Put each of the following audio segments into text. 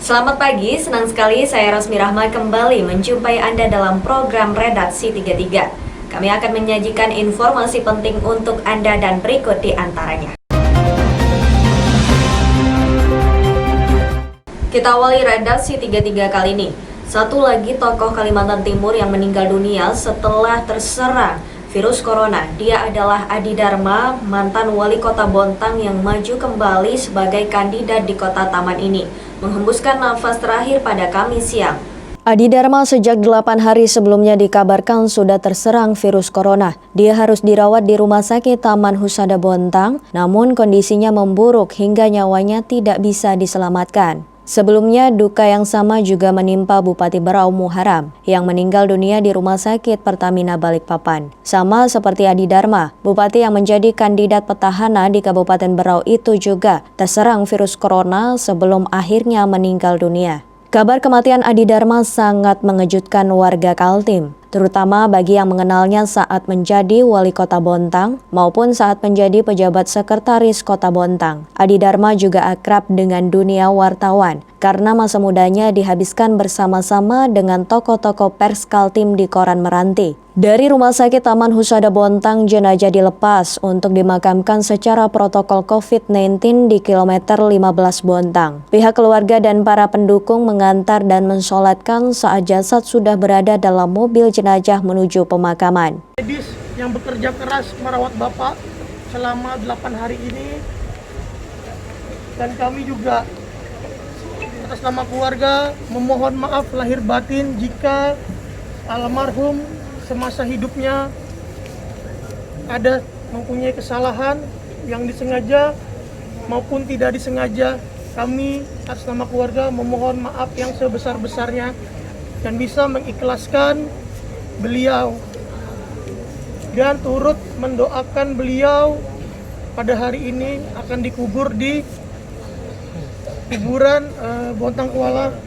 Selamat pagi, senang sekali saya Rosmi Rahma kembali menjumpai Anda dalam program Redaksi 33. Kami akan menyajikan informasi penting untuk Anda dan berikut di antaranya. Kita awali Redaksi 33 kali ini. Satu lagi tokoh Kalimantan Timur yang meninggal dunia setelah terserang virus corona. Dia adalah Adi Dharma, mantan wali kota Bontang yang maju kembali sebagai kandidat di kota Taman ini, menghembuskan nafas terakhir pada Kamis siang. Adi Dharma sejak 8 hari sebelumnya dikabarkan sudah terserang virus corona. Dia harus dirawat di Rumah Sakit Taman Husada Bontang, namun kondisinya memburuk hingga nyawanya tidak bisa diselamatkan. Sebelumnya, duka yang sama juga menimpa Bupati Berau Muharam yang meninggal dunia di Rumah Sakit Pertamina Balikpapan. Sama seperti Adi Dharma, Bupati yang menjadi kandidat petahana di Kabupaten Berau itu juga terserang virus corona sebelum akhirnya meninggal dunia. Kabar kematian Adi Dharma sangat mengejutkan warga Kaltim, terutama bagi yang mengenalnya saat menjadi wali kota Bontang maupun saat menjadi pejabat sekretaris kota Bontang. Adi Dharma juga akrab dengan dunia wartawan karena masa mudanya dihabiskan bersama-sama dengan tokoh-tokoh pers Kaltim di koran Meranti. Dari Rumah Sakit Taman Husada Bontang, jenazah dilepas untuk dimakamkan secara protokol COVID-19 di kilometer 15 Bontang. Pihak keluarga dan para pendukung mengantar dan mensolatkan saat jasad sudah berada dalam mobil jenazah menuju pemakaman. Medis yang bekerja keras merawat Bapak selama 8 hari ini, dan kami juga atas nama keluarga memohon maaf lahir batin jika almarhum semasa hidupnya ada mempunyai kesalahan yang disengaja maupun tidak disengaja. Kami atas nama keluarga memohon maaf yang sebesar-besarnya dan bisa mengikhlaskan beliau dan turut mendoakan beliau pada hari ini akan dikubur di kuburan Bontang Kuala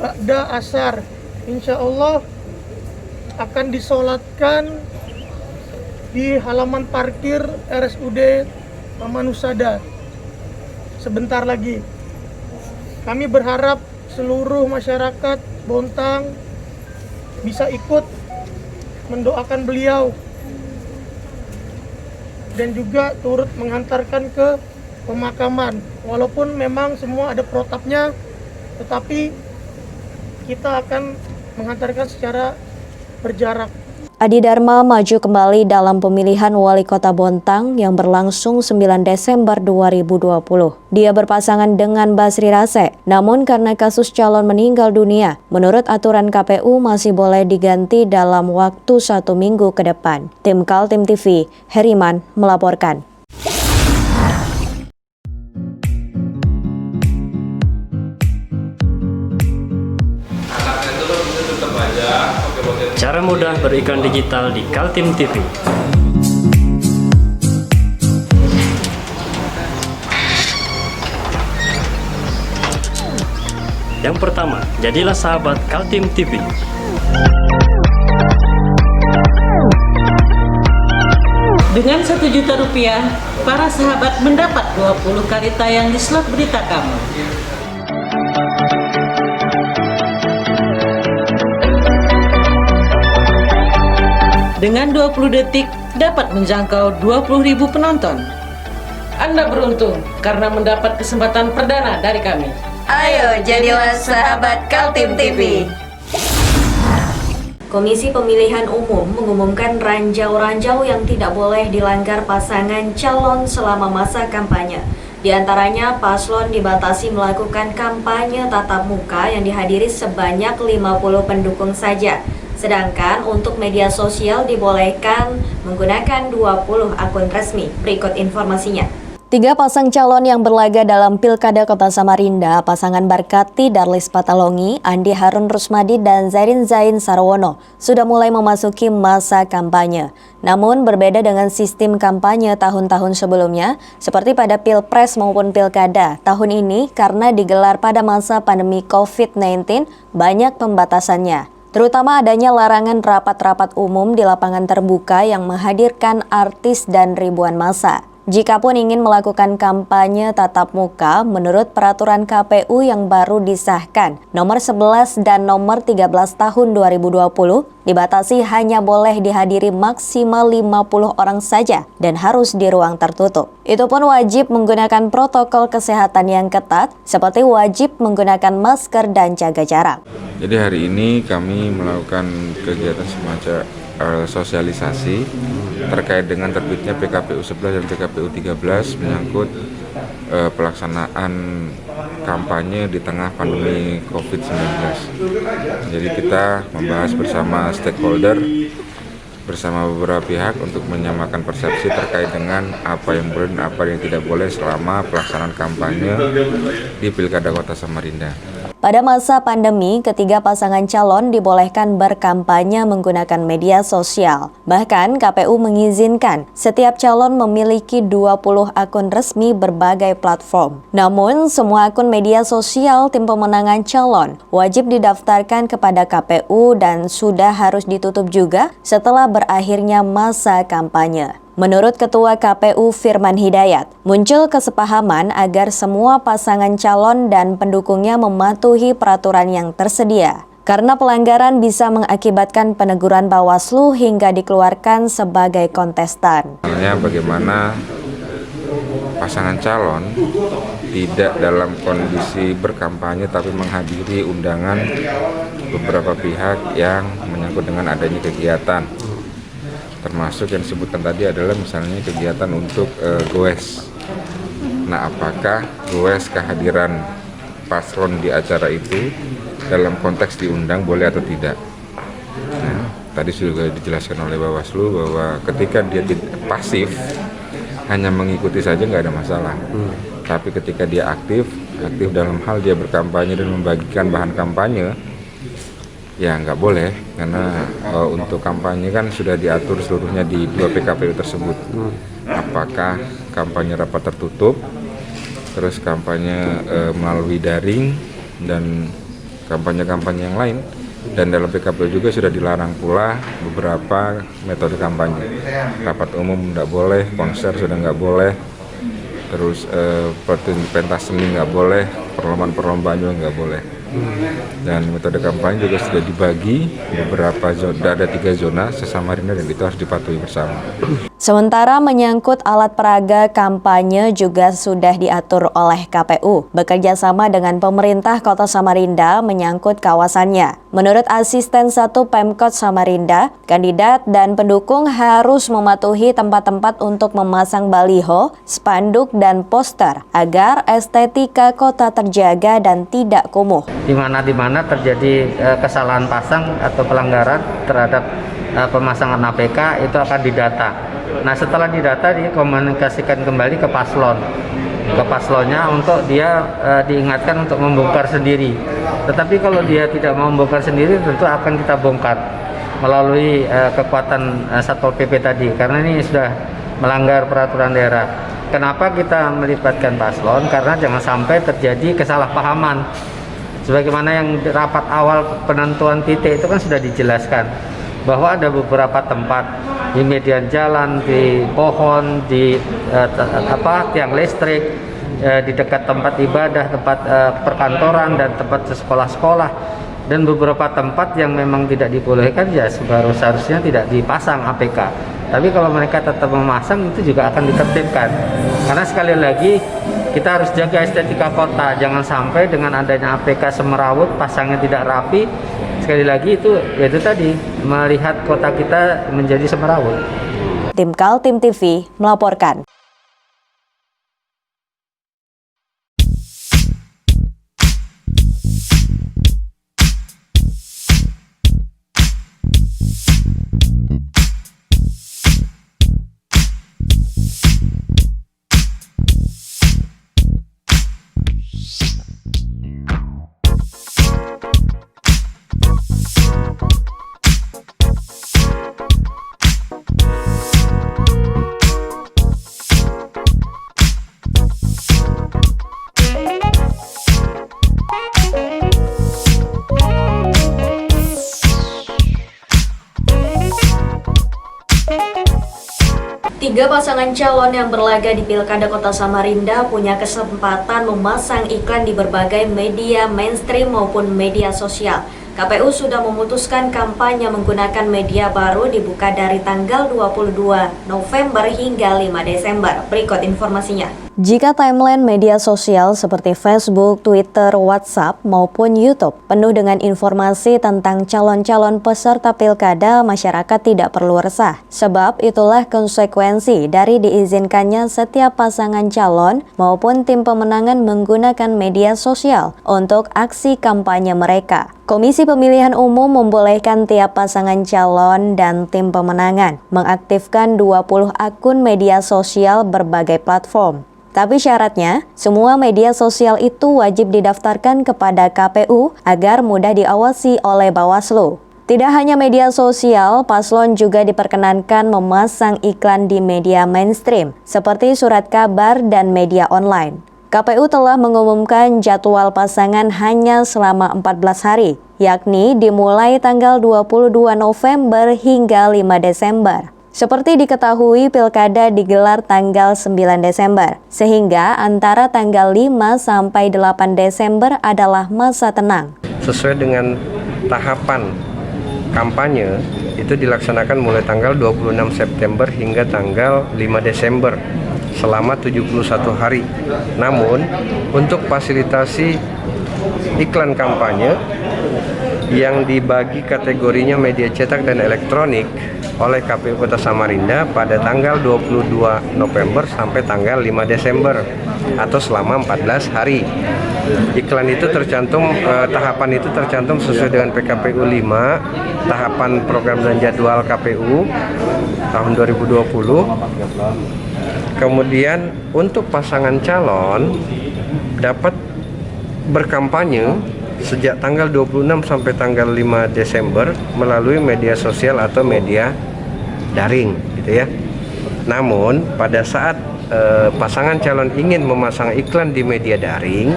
Ba'da Asar. Insya Allah akan disolatkan di halaman parkir RSUD Taman Husada sebentar lagi. Kami berharap seluruh masyarakat Bontang bisa ikut mendoakan beliau dan juga turut mengantarkan ke pemakaman. Walaupun memang semua ada protapnya, tetapi kita akan mengantarkan secara berjarak. Adi Dharma maju kembali dalam pemilihan wali kota Bontang yang berlangsung 9 Desember 2020. Dia berpasangan dengan Basri Rase, namun karena kasus calon meninggal dunia, menurut aturan KPU masih boleh diganti dalam waktu 1 minggu ke depan. Tim Kaltim TV, Heriman melaporkan. Cara mudah beriklan digital di Kaltim TV. Yang pertama, jadilah sahabat Kaltim TV. Dengan Rp1 juta, para sahabat mendapat 20 kali tayang di slot berita kamu. Dengan 20 detik dapat menjangkau 20.000 penonton. Anda beruntung karena mendapat kesempatan perdana dari kami. Ayo jadilah sahabat Kaltim TV. Komisi Pemilihan Umum mengumumkan ranjau-ranjau yang tidak boleh dilanggar pasangan calon selama masa kampanye. Di antaranya, paslon dibatasi melakukan kampanye tatap muka yang dihadiri sebanyak 50 pendukung saja. Sedangkan untuk media sosial dibolehkan menggunakan 20 akun resmi. Berikut informasinya. 3 pasang calon yang berlaga dalam Pilkada Kota Samarinda, pasangan Barkati Darlis Patalongi, Andi Harun Rusmadi, dan Zairin Zain Sarwono sudah mulai memasuki masa kampanye. Namun berbeda dengan sistem kampanye tahun-tahun sebelumnya, seperti pada Pilpres maupun Pilkada, tahun ini karena digelar pada masa pandemi COVID-19, banyak pembatasannya. Terutama adanya larangan rapat-rapat umum di lapangan terbuka yang menghadirkan artis dan ribuan massa. Jikapun ingin melakukan kampanye tatap muka menurut peraturan KPU yang baru disahkan nomor 11 dan nomor 13 tahun 2020, dibatasi hanya boleh dihadiri maksimal 50 orang saja dan harus di ruang tertutup. Itu pun wajib menggunakan protokol kesehatan yang ketat seperti wajib menggunakan masker dan jaga jarak. Jadi hari ini kami melakukan kegiatan semacam sosialisasi terkait dengan terbitnya PKPU 11 dan PKPU 13 menyangkut pelaksanaan kampanye di tengah pandemi COVID-19. Jadi kita membahas bersama stakeholder, bersama beberapa pihak untuk menyamakan persepsi terkait dengan apa yang boleh dan apa yang tidak boleh selama pelaksanaan kampanye di Pilkada Kota Samarinda. Pada masa pandemi, ketiga pasangan calon dibolehkan berkampanye menggunakan media sosial. Bahkan KPU mengizinkan setiap calon memiliki 20 akun resmi berbagai platform. Namun, semua akun media sosial tim pemenangan calon wajib didaftarkan kepada KPU dan sudah harus ditutup juga setelah berakhirnya masa kampanye. Menurut Ketua KPU Firman Hidayat, muncul kesepahaman agar semua pasangan calon dan pendukungnya mematuhi peraturan yang tersedia. Karena pelanggaran bisa mengakibatkan peneguran Bawaslu hingga dikeluarkan sebagai kontestan. Bagaimana pasangan calon tidak dalam kondisi berkampanye tapi menghadiri undangan beberapa pihak yang menyangkut dengan adanya kegiatan. Termasuk yang disebutkan tadi adalah misalnya kegiatan untuk goes. Nah, apakah goes kehadiran paslon di acara itu dalam konteks diundang boleh atau tidak? Nah, tadi sudah dijelaskan oleh Bawaslu bahwa ketika dia pasif hanya mengikuti saja nggak ada masalah. Tapi ketika dia aktif dalam hal dia berkampanye dan membagikan bahan kampanye, ya nggak boleh, karena untuk kampanye kan sudah diatur seluruhnya di 2 PKPU tersebut. Apakah kampanye rapat tertutup, terus kampanye melalui daring, dan kampanye-kampanye yang lain. Dan dalam PKPU juga sudah dilarang pula beberapa metode kampanye. Rapat umum nggak boleh, konser sudah nggak boleh, terus pentas seni nggak boleh, perlombaan juga nggak boleh. Dan metode kampanye juga sudah dibagi beberapa zona, ada 3 zona se-Samarinda, dan itu harus dipatuhi bersama. Sementara menyangkut alat peraga kampanye juga sudah diatur oleh KPU bekerja sama dengan pemerintah Kota Samarinda menyangkut kawasannya. Menurut Asisten 1 Pemkot Samarinda, kandidat dan pendukung harus mematuhi tempat-tempat untuk memasang baliho, spanduk, dan poster agar estetika kota terjaga dan tidak kumuh. Di mana terjadi kesalahan pasang atau pelanggaran terhadap pemasangan APK itu akan didata. Nah, setelah didata dikomunikasikan kembali ke paslonnya untuk dia diingatkan untuk membongkar sendiri. Tetapi kalau dia tidak mau membongkar sendiri, tentu akan kita bongkar melalui kekuatan Satpol PP tadi, karena ini sudah melanggar peraturan daerah. Kenapa kita melibatkan paslon? Karena jangan sampai terjadi kesalahpahaman. Sebagaimana yang rapat awal penentuan titik itu kan sudah dijelaskan bahwa ada beberapa tempat di median jalan, di pohon, di tiang listrik, di dekat tempat ibadah, tempat perkantoran, dan tempat sekolah-sekolah, dan beberapa tempat yang memang tidak dibolehkan ya seharusnya tidak dipasang APK. Tapi kalau mereka tetap memasang, itu juga akan ditertibkan. Karena sekali lagi kita harus jaga estetika kota, jangan sampai dengan adanya APK semerawut, pasangnya tidak rapi. Sekali lagi itu tadi, melihat kota kita menjadi semerawut. Tim Kaltim TV melaporkan. Tiga pasangan calon yang berlaga di Pilkada Kota Samarinda punya kesempatan memasang iklan di berbagai media mainstream maupun media sosial. KPU sudah memutuskan kampanye menggunakan media baru dibuka dari tanggal 22 November hingga 5 Desember. Berikut informasinya. Jika timeline media sosial seperti Facebook, Twitter, WhatsApp, maupun YouTube penuh dengan informasi tentang calon-calon peserta pilkada, masyarakat tidak perlu resah. Sebab itulah konsekuensi dari diizinkannya setiap pasangan calon maupun tim pemenangan menggunakan media sosial untuk aksi kampanye mereka. Komisi Pemilihan Umum membolehkan tiap pasangan calon dan tim pemenangan mengaktifkan 20 akun media sosial berbagai platform. Tapi syaratnya, semua media sosial itu wajib didaftarkan kepada KPU agar mudah diawasi oleh Bawaslu. Tidak hanya media sosial, paslon juga diperkenankan memasang iklan di media mainstream, seperti surat kabar dan media online. KPU telah mengumumkan jadwal pasangan hanya selama 14 hari, yakni dimulai tanggal 22 November hingga 5 Desember. Seperti diketahui, pilkada digelar tanggal 9 Desember, sehingga antara tanggal 5 sampai 8 Desember adalah masa tenang. Sesuai dengan tahapan kampanye, itu dilaksanakan mulai tanggal 26 September hingga tanggal 5 Desember, selama 71 hari. Namun, untuk fasilitasi iklan kampanye yang dibagi kategorinya media cetak dan elektronik oleh KPU Kota Samarinda pada tanggal 22 November sampai tanggal 5 Desember atau selama 14 hari. Iklan itu tercantum, tahapan itu tercantum sesuai dengan PKPU 5, tahapan program dan jadwal KPU tahun 2020. Kemudian untuk pasangan calon dapat berkampanye sejak tanggal 26 sampai tanggal 5 Desember melalui media sosial atau media daring, gitu ya. Namun pada saat pasangan calon ingin memasang iklan di media daring,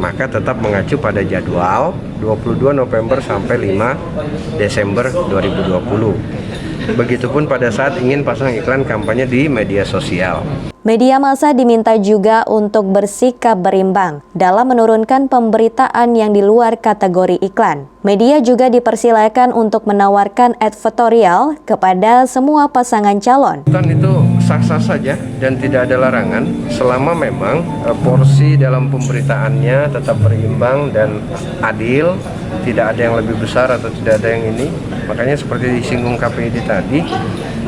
maka tetap mengacu pada jadwal 22 November sampai 5 Desember 2020. Begitupun pada saat ingin pasang iklan kampanye di media sosial. Media massa diminta juga untuk bersikap berimbang dalam menurunkan pemberitaan yang di luar kategori iklan. Media juga dipersilakan untuk menawarkan advertorial kepada semua pasangan calon. Iklan itu sah-sah saja dan tidak ada larangan selama memang porsi dalam pemberitaannya tetap berimbang dan adil, tidak ada yang lebih besar atau tidak ada yang ini. Makanya seperti disinggung KPID tadi,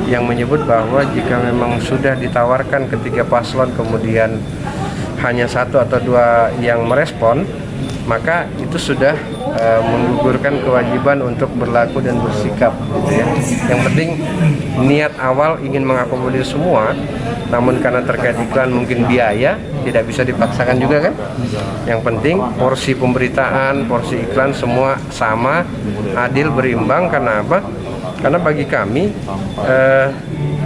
yang menyebut bahwa jika memang sudah ditawarkan ketiga paslon kemudian hanya satu atau dua yang merespon, maka itu sudah menggugurkan kewajiban untuk berlaku dan bersikap, gitu ya. Yang penting niat awal ingin mengakomodir semua, namun karena terkait iklan mungkin biaya tidak bisa dipaksakan juga kan. Yang penting porsi pemberitaan, porsi iklan semua sama, adil, berimbang. Karena apa? Karena bagi kami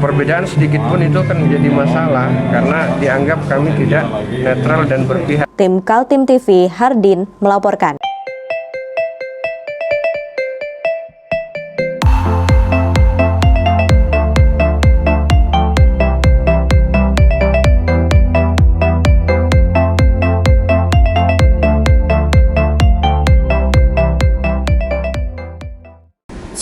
perbedaan sedikit pun itu akan menjadi masalah karena dianggap kami tidak netral dan berpihak. Tim Kaltim TV, Hardin melaporkan.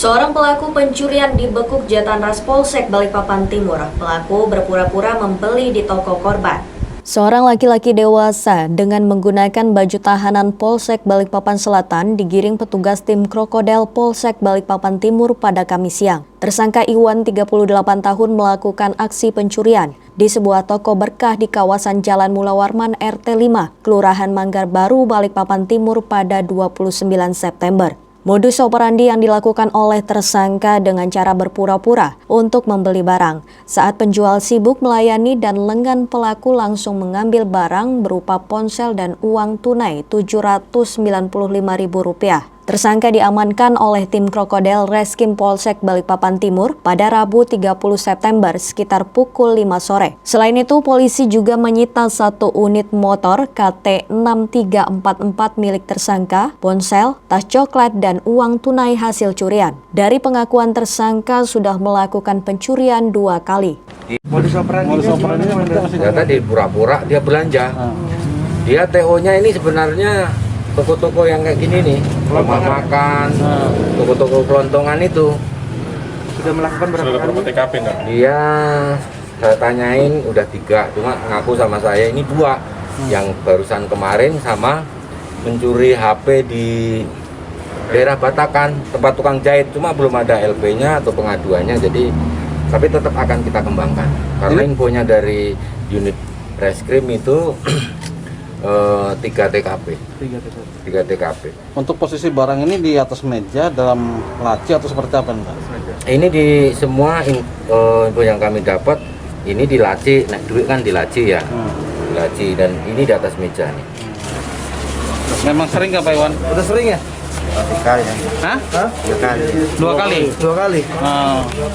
Seorang pelaku pencurian dibekuk Jatanras Polsek Balikpapan Timur. Pelaku berpura-pura membeli di toko korban. Seorang laki-laki dewasa dengan menggunakan baju tahanan Polsek Balikpapan Selatan digiring petugas tim krokodil Polsek Balikpapan Timur pada Kamis siang. Tersangka Iwan, 38 tahun, melakukan aksi pencurian di sebuah toko berkah di kawasan Jalan Mula Warman RT 5, Kelurahan Manggar Baru, Balikpapan Timur pada 29 September. Modus operandi yang dilakukan oleh tersangka dengan cara berpura-pura untuk membeli barang. Saat penjual sibuk melayani dan lengan pelaku langsung mengambil barang berupa ponsel dan uang tunai Rp795.000. Tersangka diamankan oleh tim Krokodil Reskim Polsek Balikpapan Timur pada Rabu 30 September sekitar pukul 5 sore. Selain itu, polisi juga menyita 1 unit motor KT 6344 milik tersangka, ponsel, tas coklat, dan uang tunai hasil curian. Dari pengakuan tersangka sudah melakukan pencurian 2 kali. Modus operandinya ya tadi pura-pura dia belanja. Dia TO-nya ini sebenarnya toko-toko yang kayak gini nih, rumah makan, toko-toko kelontongan itu. sudah melakukan berapa TKP enggak? Dia saya tanyain udah 3, cuma ngaku sama saya ini 2. Yang barusan kemarin sama mencuri HP di daerah Batakan, tempat tukang jahit, cuma belum ada LP-nya atau pengaduannya, jadi tapi tetap akan kita kembangkan. Karena infonya dari unit reskrim itu 3 TKP. 3 TKP. Untuk posisi barang ini di atas meja, dalam laci atau seperti apa, Pak? Ini di semua info yang kami dapat, ini di laci, naik duit kan di laci ya. Di laci, dan ini di atas meja nih. Memang sering nggak Pak Iwan? Udah sering ya? 3 kali. Hah? 2 kali. 2 kali? 2 kali.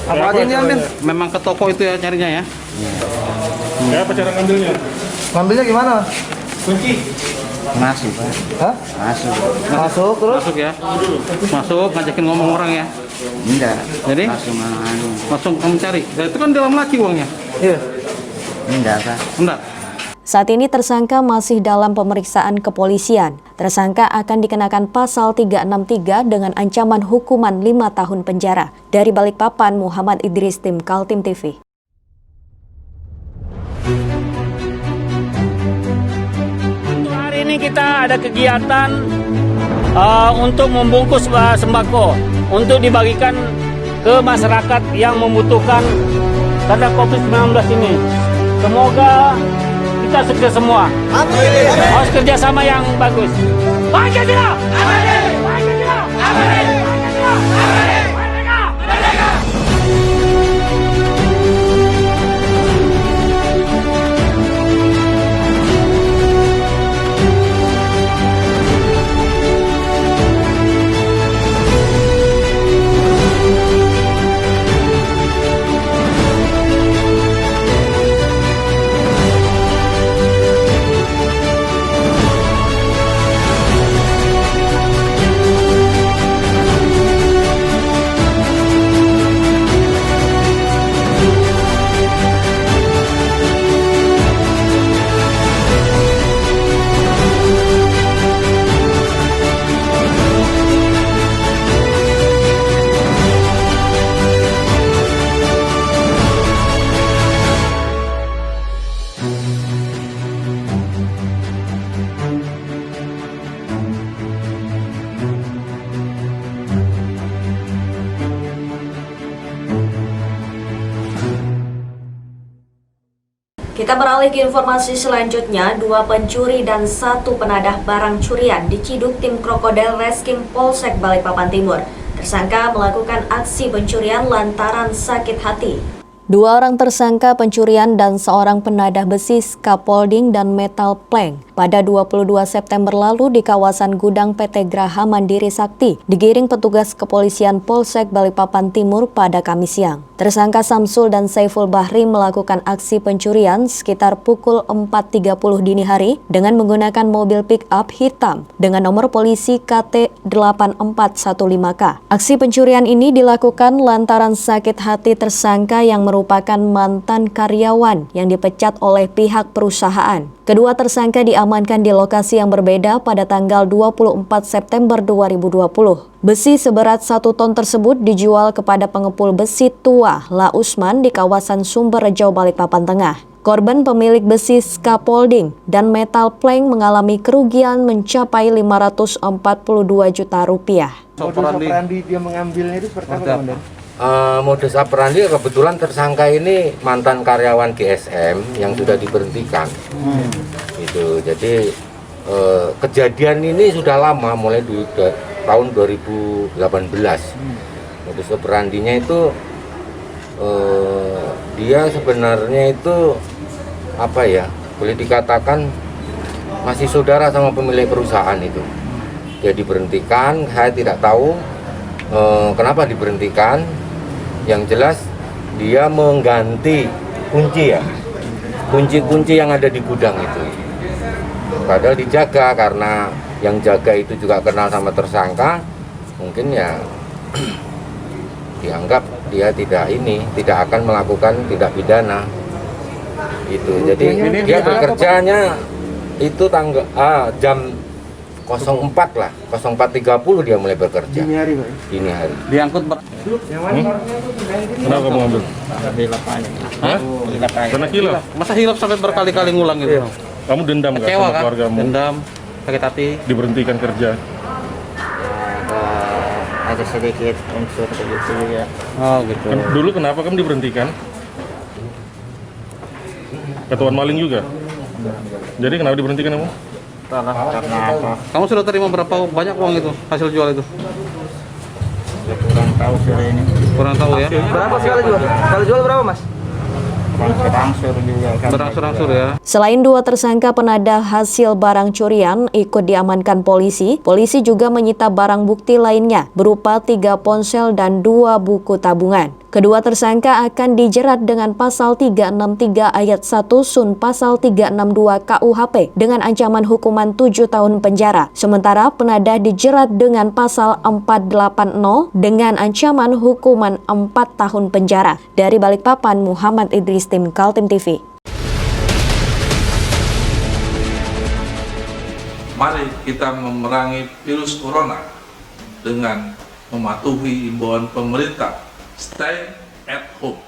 Apa aja yang diambil? Memang ke toko itu ya nyarinya ya? Apa cara ngambilnya? Ngambilnya gimana? Kunci. Masuk, Pak. Hah? Masuk. Masuk terus? Masuk ya? Masuk, ngajakin ngomong orang ya? Enggak. Jadi? Langsung kamu cari? Nah, itu kan dalam laci uangnya? Iya. Enggak, Pak. Enggak? Saat ini tersangka masih dalam pemeriksaan kepolisian. Tersangka akan dikenakan pasal 363 dengan ancaman hukuman 5 tahun penjara. Dari Balikpapan, Muhammad Idris, tim Kaltim TV. Hari ini kita ada kegiatan untuk membungkus sembako untuk dibagikan ke masyarakat yang membutuhkan karena COVID-19 ini. Semoga kita sukses semua. Amin. Harus kerjasama yang bagus. Pancasila! Amin. Pancasila! Amin. Pancasila! Amin. Merdeka! Merdeka! Kita beralih ke informasi selanjutnya. 2 pencuri dan 1 penadah barang curian diciduk tim Krokodil Reskim Polsek Balikpapan Timur. Tersangka melakukan aksi pencurian lantaran sakit hati. 2 orang tersangka pencurian dan seorang penadah besi scaffolding dan metal plank pada 22 September lalu di kawasan gudang PT Graha Mandiri Sakti digiring petugas kepolisian Polsek Balikpapan Timur pada Kamis siang. Tersangka Samsul dan Saiful Bahri melakukan aksi pencurian sekitar pukul 4.30 dini hari dengan menggunakan mobil pick-up hitam dengan nomor polisi KT8415K. Aksi pencurian ini dilakukan lantaran sakit hati tersangka yang merupakan mantan karyawan yang dipecat oleh pihak perusahaan. Kedua tersangka diamankan di lokasi yang berbeda pada tanggal 24 September 2020. Besi seberat 1 ton tersebut dijual kepada pengepul besi tua La Usman di kawasan Sumberjo, Balikpapan Tengah. Korban pemilik besi scaffolding dan metal plank mengalami kerugian mencapai 542 juta rupiah. Modus operandi dia mengambilnya itu seperti apa, Komandan? Modus operandi kebetulan tersangka ini mantan karyawan GSM yang sudah diberhentikan. Itu jadi kejadian ini sudah lama, mulai di tahun 2018. Modus operandinya itu dia sebenarnya itu apa ya, boleh dikatakan masih saudara sama pemilik perusahaan itu. dia diberhentikan. Saya tidak tahu kenapa diberhentikan. Yang jelas dia mengganti kunci ya, kunci-kunci yang ada di gudang itu. Padahal dijaga, karena yang jaga itu juga kenal sama tersangka, mungkin ya dianggap dia tidak akan melakukan tindak pidana itu. Jadi dia bekerjanya itu jam 04 lah, 04.30 dia mulai bekerja. Dini hari, Pak. Dini hari. Diangkut Kenapa kamu ngambil? Karena hilaf. Masa hilaf sampai berkali-kali ngulang gitu? Kamu dendam nggak Kecewa sama kan? keluargamu? Dendam, sakit hati. Diberhentikan kerja. Ada sedikit unsur begitu ya. Oh gitu. Dulu kenapa kamu diberhentikan? Ketuan maling juga. Jadi kenapa diberhentikan kamu? Karena apa? Kamu sudah terima berapa banyak uang itu hasil jual itu? Kurang tahu sore ini. Kurang tahu ya. Berapa sekali jual? Sekali jual berapa, Mas? Berangsur juga kan. Berangsur-angsur ya. Selain 2 tersangka penadah hasil barang curian ikut diamankan polisi, polisi juga menyita barang bukti lainnya berupa 3 ponsel dan 2 buku tabungan. Kedua tersangka akan dijerat dengan pasal 363 ayat 1 Sun pasal 362 KUHP dengan ancaman hukuman 7 tahun penjara. Sementara penadah dijerat dengan pasal 480 dengan ancaman hukuman 4 tahun penjara. Dari Balikpapan, Muhammad Idris, tim Kaltim TV. Mari kita memerangi virus corona dengan mematuhi imbauan pemerintah. Stay at home.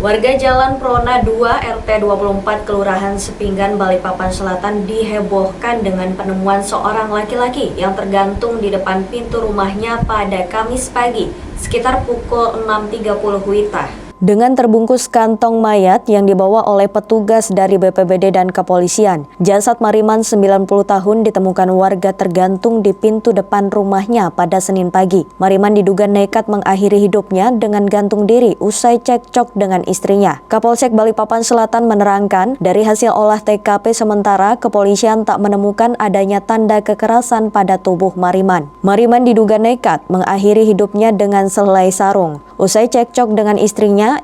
Warga Jalan Prona 2 RT 24 Kelurahan Sepinggan, Balikpapan Selatan dihebohkan dengan penemuan seorang laki-laki yang tergantung di depan pintu rumahnya pada Kamis pagi sekitar pukul 6.30 WITA. Dengan terbungkus kantong mayat yang dibawa oleh petugas dari BPBD dan kepolisian, jasad Mariman 90 tahun ditemukan warga tergantung di pintu depan rumahnya pada Senin pagi. Mariman diduga nekat mengakhiri hidupnya dengan gantung diri usai cekcok dengan istrinya. Kapolsek Balikpapan Selatan menerangkan, dari hasil olah TKP sementara, kepolisian tak menemukan adanya tanda kekerasan pada tubuh Mariman. Mariman diduga nekat mengakhiri hidupnya dengan selai sarung. Usai cekcok dengan istrinya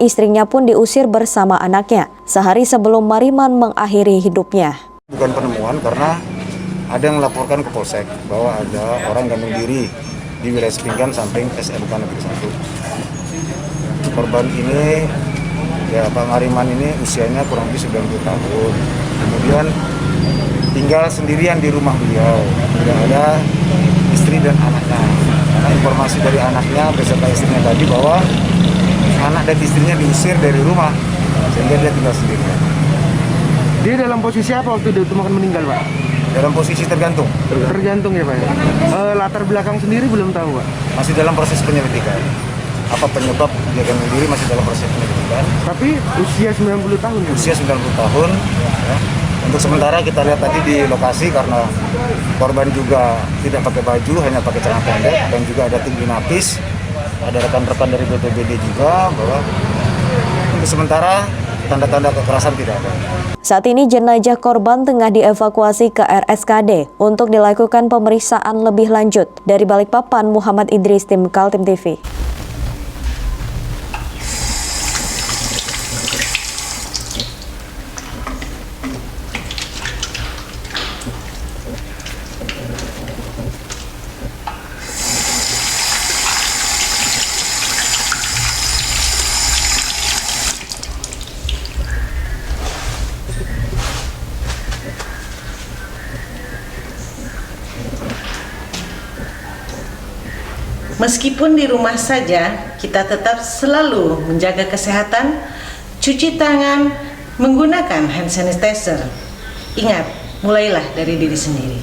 pun diusir bersama anaknya sehari sebelum Mariman mengakhiri hidupnya. Bukan penemuan karena ada yang melaporkan ke Polsek bahwa ada orang gantung diri di wilayah Sepinggan samping SMK Negeri 1. Korban ini, ya Pak Mariman ini usianya kurang lebih 90 tahun. Kemudian tinggal sendirian di rumah beliau, tidak ada istri dan anaknya. Karena informasi dari anaknya beserta istrinya tadi bahwa anak dan istrinya diusir dari rumah, sehingga dia tinggal sendirian. Dia dalam posisi apa waktu ditemukan meninggal, Pak? Dalam posisi tergantung. Tergantung ya, Pak ya? Latar belakang sendiri belum tahu, Pak? Masih dalam proses penyelidikan. Apa penyebab dia gantung diri masih dalam proses penyelidikan. Tapi usia 90 tahun ya? Usia 90 tahun. Ya. Untuk sementara kita lihat tadi di lokasi karena korban juga tidak pakai baju, hanya pakai celana pendek, dan juga ada tim Inapis, ada rekan-rekan dari BPBD juga, bahwa untuk sementara tanda-tanda kekerasan tidak ada. Saat ini jenazah korban tengah dievakuasi ke RSKD untuk dilakukan pemeriksaan lebih lanjut. Dari Balikpapan, Muhammad Idris, tim Kaltim TV. Meskipun di rumah saja, kita tetap selalu menjaga kesehatan, cuci tangan, menggunakan hand sanitizer. Ingat, mulailah dari diri sendiri.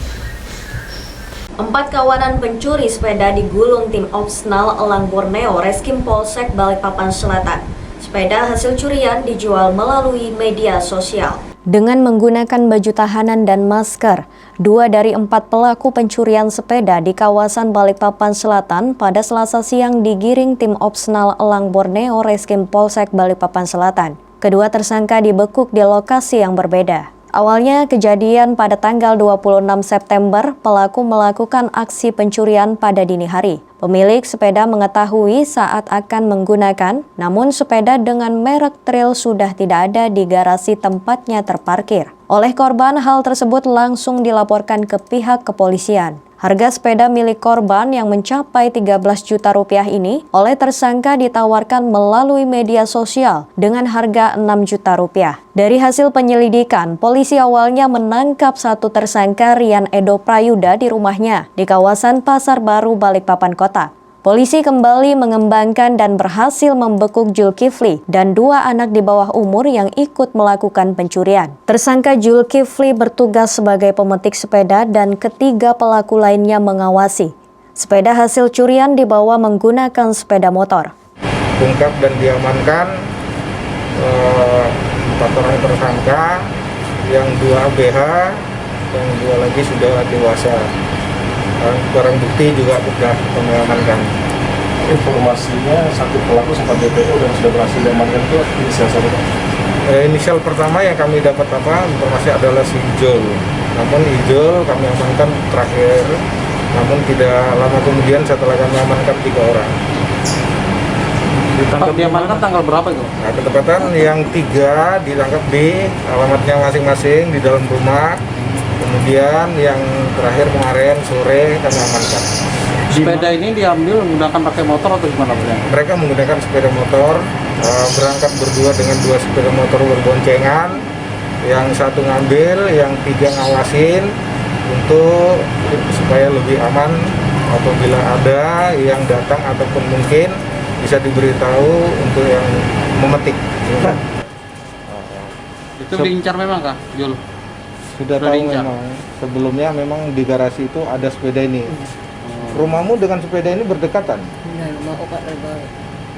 4 kawanan pencuri sepeda digulung tim Opsnal Elang Borneo Reskim Polsek Balikpapan Selatan. Sepeda hasil curian dijual melalui media sosial. Dengan menggunakan baju tahanan dan masker, 2 dari 4 pelaku pencurian sepeda di kawasan Balikpapan Selatan pada Selasa siang digiring tim Opsnal Elang Borneo Reskim Polsek Balikpapan Selatan. Kedua tersangka dibekuk di lokasi yang berbeda. Awalnya kejadian pada tanggal 26 September, pelaku melakukan aksi pencurian pada dini hari. Pemilik sepeda mengetahui saat akan menggunakan, namun sepeda dengan merek Trail sudah tidak ada di garasi tempatnya terparkir. Oleh korban, hal tersebut langsung dilaporkan ke pihak kepolisian. Harga sepeda milik korban yang mencapai 13 juta rupiah ini oleh tersangka ditawarkan melalui media sosial dengan harga 6 juta rupiah. Dari hasil penyelidikan, polisi awalnya menangkap satu tersangka Rian Edo Prayuda di rumahnya di kawasan Pasar Baru, Balikpapan Kota. Polisi kembali mengembangkan dan berhasil membekuk Zulkifli dan 2 anak di bawah umur yang ikut melakukan pencurian. Tersangka Zulkifli bertugas sebagai pemetik sepeda dan ketiga pelaku lainnya mengawasi. Sepeda hasil curian dibawa menggunakan sepeda motor. Ungkap dan diamankan 4 orang tersangka, yang 2 ABH, yang 2 lagi sudah dewasa. Barang bukti juga sudah mengamankan. Informasinya satu pelaku sempat DPO dan sudah berhasil diamankan itu inisial siapa? Inisial pertama yang kami dapat informasi adalah si Ijol. Namun Ijol kami amankan terakhir, namun tidak lama kemudian setelah kami amankan 3 orang. Diamankan tanggal berapa itu? Nah, ketepatan yang 3 ditangkap di alamatnya masing-masing di dalam rumah. Kemudian yang terakhir kemarin sore kami amankan. Sepeda ini diambil menggunakan pakai motor atau gimana? Mereka menggunakan sepeda motor, berangkat berdua dengan 2 sepeda motor berboncengan. Yang 1 ngambil, yang 3 ngawasin untuk supaya lebih aman apabila ada yang datang ataupun mungkin bisa diberitahu untuk yang memetik. Itu diincar memang kah, Jul? Sudah tahu memang, sebelumnya memang di garasi itu ada sepeda ini. Rumahmu dengan sepeda ini berdekatan? Iya, rumah Pak Baru.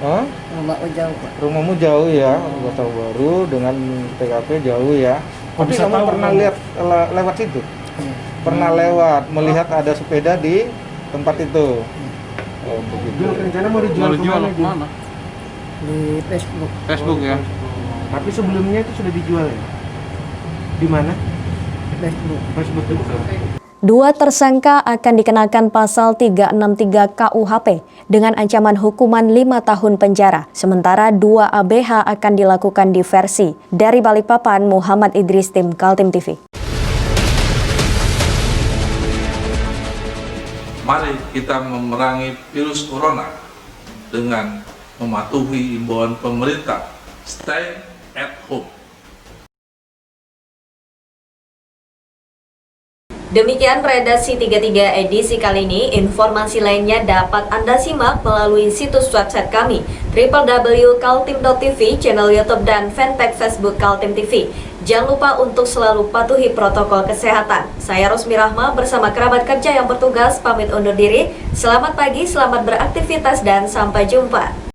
Hah? Rumahku jauh, Pak. Rumahmu jauh ya, Kota Baru dengan TKP jauh ya. Tapi kamu pernah lihat lewat situ? Pernah lewat, melihat ada sepeda di tempat itu? Oh, begitu. Rencana mau dijual kemana? Di Facebook. Facebook ya? Tapi sebelumnya itu sudah dijual ya? Di mana? Facebook juga. 2 tersangka akan dikenakan pasal 363 KUHP dengan ancaman hukuman 5 tahun penjara. Sementara 2 ABH akan dilakukan diversi. Dari Balikpapan, Muhammad Idris, tim Kaltim TV. Mari kita memerangi virus corona dengan mematuhi imbauan pemerintah. Stay at home. Demikian redaksi 33 edisi kali ini. Informasi lainnya dapat Anda simak melalui situs website kami www.kaltim.tv, channel YouTube dan fanpage Facebook Kaltim TV. Jangan lupa untuk selalu patuhi protokol kesehatan. Saya Rosmi Rahma bersama kerabat kerja yang bertugas pamit undur diri. Selamat pagi, selamat beraktivitas dan sampai jumpa.